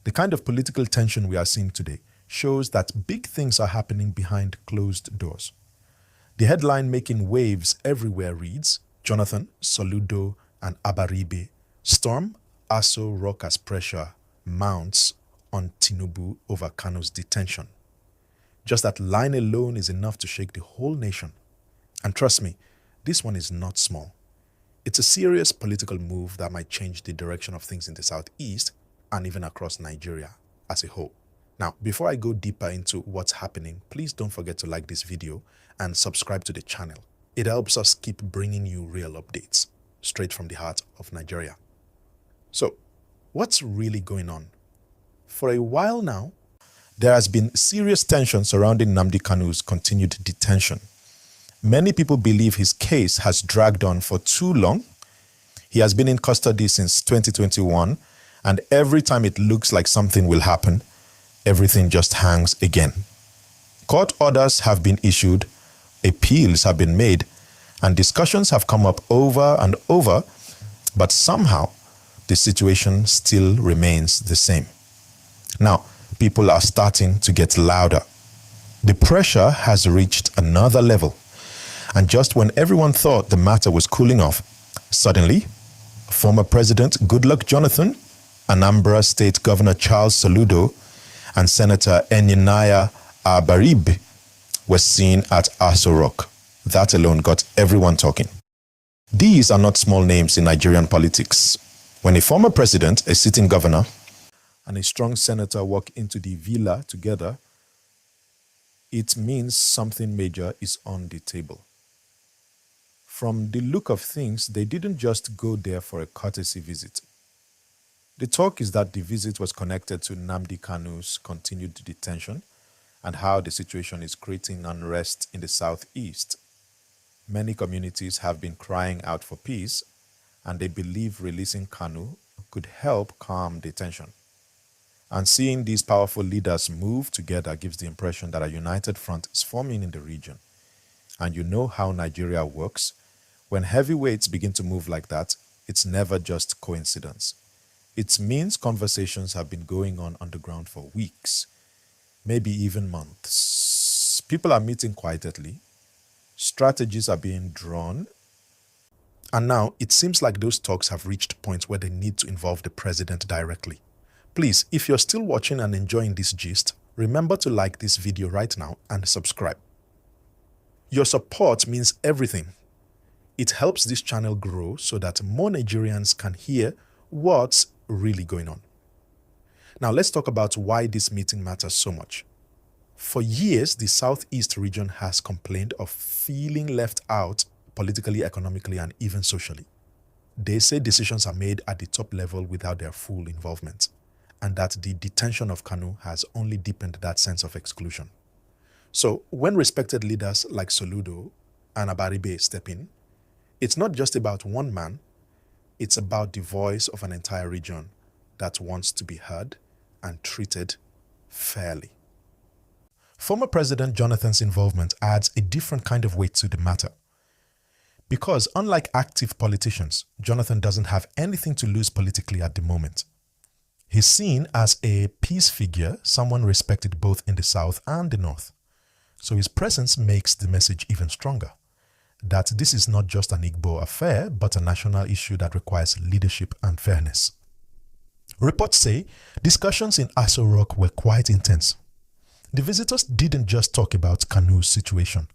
The kind of political tension we are seeing today shows that big things are happening behind closed doors. The headline making waves everywhere reads, Jonathan, Soludo, and Abaribe storm Aso Rock as pressure mounts on Tinubu over Kanu's detention. Just that line alone is enough to shake the whole nation. And trust me, this one is not small. It's a serious political move that might change the direction of things in the southeast and even across Nigeria as a whole. Now, before I go deeper into what's happening, please don't forget to like this video and subscribe to the channel. It helps us keep bringing you real updates straight from the heart of Nigeria. So, what's really going on? For a while now, there has been serious tension surrounding Nnamdi Kanu's continued detention. Many people believe his case has dragged on for too long. He has been in custody since 2021, and every time it looks like something will happen, everything just hangs again. Court orders have been issued, appeals have been made, and discussions have come up over and over, but somehow the situation still remains the same. Now, people are starting to get louder. The pressure has reached another level. And just when everyone thought the matter was cooling off, suddenly, former President Goodluck Jonathan, Anambra State Governor Charles Soludo, and Senator Enyinnaya Abaribe were seen at Aso Rock. That alone got everyone talking. These are not small names in Nigerian politics. When a former president, a sitting governor, and a strong senator walk into the villa together, it means something major is on the table. From the look of things, they didn't just go there for a courtesy visit. The talk is that the visit was connected to Nnamdi Kanu's continued detention and how the situation is creating unrest in the southeast. Many communities have been crying out for peace, and they believe releasing Kanu could help calm the tension. And seeing these powerful leaders move together gives the impression that a united front is forming in the region. And you know how Nigeria works. When heavyweights begin to move like that, it's never just coincidence. It means conversations have been going on the ground for weeks, maybe even months. People are meeting quietly, strategies are being drawn, and now it seems like those talks have reached points where they need to involve the president directly. Please, if you're still watching and enjoying this gist, remember to like this video right now and subscribe. Your support means everything. It helps this channel grow so that more Nigerians can hear what's really going on. Now let's talk about why this meeting matters so much. For years, the Southeast region has complained of feeling left out politically, economically, and even socially. They say decisions are made at the top level without their full involvement, and that the detention of Kanu has only deepened that sense of exclusion. So when respected leaders like Soludo and Abaribe step in, it's not just about one man, it's about the voice of an entire region that wants to be heard and treated fairly. Former President Jonathan's involvement adds a different kind of weight to the matter. Because unlike active politicians, Jonathan doesn't have anything to lose politically at the moment. He's seen as a peace figure, someone respected both in the South and the North. So his presence makes the message even stronger, that this is not just an Igbo affair, but a national issue that requires leadership and fairness. Reports say discussions in Aso Rock were quite intense. The visitors didn't just talk about Kanu's situation.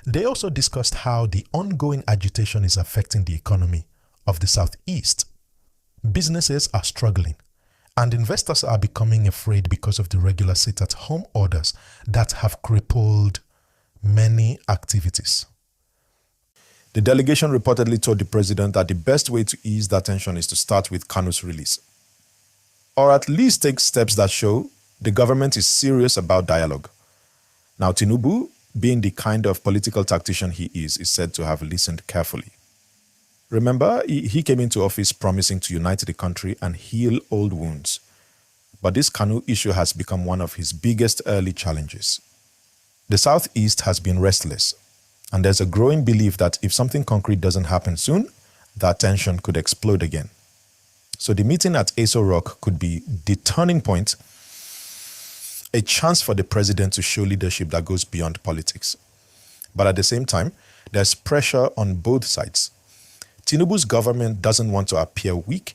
They also discussed how the ongoing agitation is affecting the economy of the Southeast. Businesses are struggling, and investors are becoming afraid because of the regular sit-at-home orders that have crippled many activities. The delegation reportedly told the president that the best way to ease that tension is to start with Kanu's release, or at least take steps that show the government is serious about dialogue. Now, Tinubu, being the kind of political tactician he is said to have listened carefully. Remember, he came into office promising to unite the country and heal old wounds. But this Kanu issue has become one of his biggest early challenges. The Southeast has been restless, and there's a growing belief that if something concrete doesn't happen soon, that tension could explode again. So the meeting at Aso Rock could be the turning point, a chance for the president to show leadership that goes beyond politics. But at the same time, there's pressure on both sides. Tinubu's government doesn't want to appear weak,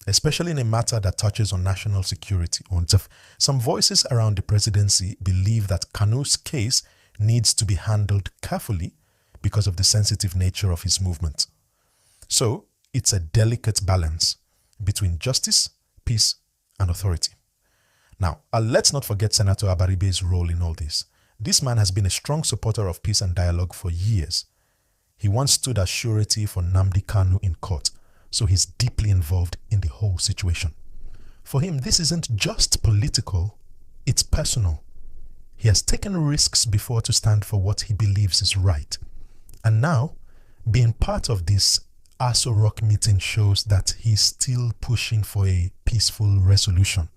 especially in a matter that touches on national security. Some voices around the presidency believe that Kanu's case needs to be handled carefully because of the sensitive nature of his movement. So it's a delicate balance between justice, peace, and authority. Now, let's not forget Senator Abaribe's role in all this. This man has been a strong supporter of peace and dialogue for years. He once stood as surety for Nnamdi Kanu in court, so he's deeply involved in the whole situation. For him, this isn't just political, it's personal. He has taken risks before to stand for what he believes is right. And now, being part of this Aso Rock meeting shows that he's still pushing for a peaceful resolution.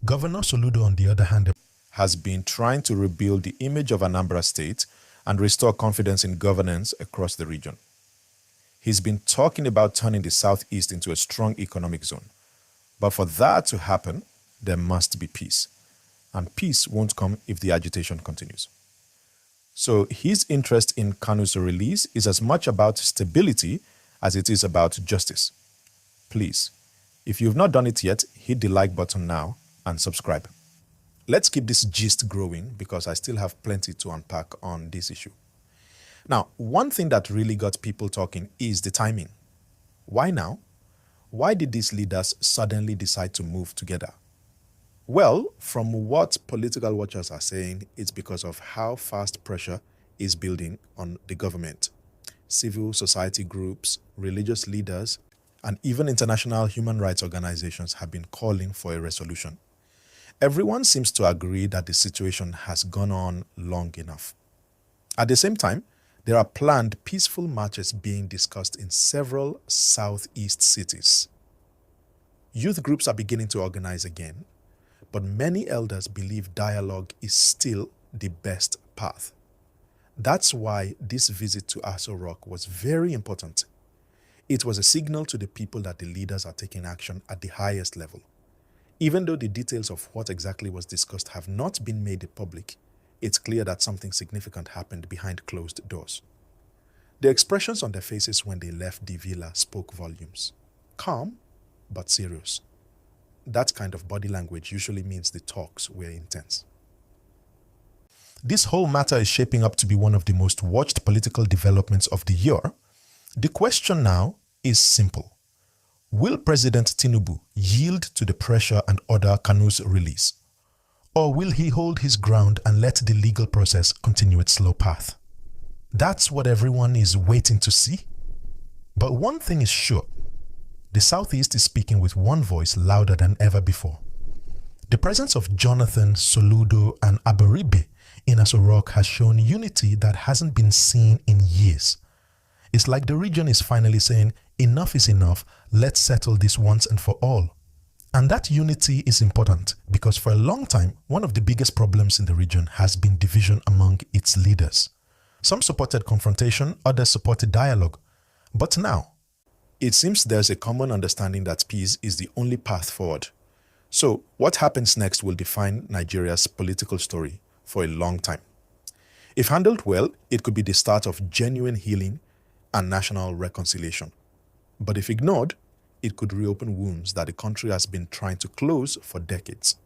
Governor Soludo, on the other hand, has been trying to rebuild the image of Anambra State and restore confidence in governance across the region. He's been talking about turning the Southeast into a strong economic zone. But for that to happen, there must be peace. And peace won't come if the agitation continues. So his interest in Kanu's release is as much about stability as it is about justice. Please, if you've not done it yet, hit the like button now and subscribe. Let's keep this gist growing because I still have plenty to unpack on this issue. Now, one thing that really got people talking is the timing. Why now? Why did these leaders suddenly decide to move together? Well, from what political watchers are saying, it's because of how fast pressure is building on the government. Civil society groups, religious leaders, and even international human rights organizations have been calling for a resolution. Everyone seems to agree that the situation has gone on long enough. At the same time, there are planned peaceful marches being discussed in several southeast cities. Youth groups are beginning to organize again, but many elders believe dialogue is still the best path. That's why this visit to Aso Rock was very important. It was a signal to the people that the leaders are taking action at the highest level. Even though the details of what exactly was discussed have not been made public, it's clear that something significant happened behind closed doors. The expressions on their faces when they left the villa spoke volumes. Calm, but serious. That kind of body language usually means the talks were intense. This whole matter is shaping up to be one of the most watched political developments of the year. The question now is simple. Will President Tinubu yield to the pressure and order Kanu's release? Or will he hold his ground and let the legal process continue its slow path? That's what everyone is waiting to see. But one thing is sure. The Southeast is speaking with one voice louder than ever before. The presence of Jonathan, Soludo, and Abaribe in Aso Rock has shown unity that hasn't been seen in years. It's like the region is finally saying, enough is enough, let's settle this once and for all. And that unity is important because for a long time, one of the biggest problems in the region has been division among its leaders. Some supported confrontation, others supported dialogue. But now, it seems there's a common understanding that peace is the only path forward. So, what happens next will define Nigeria's political story for a long time. If handled well, it could be the start of genuine healing and national reconciliation. But if ignored, it could reopen wounds that the country has been trying to close for decades.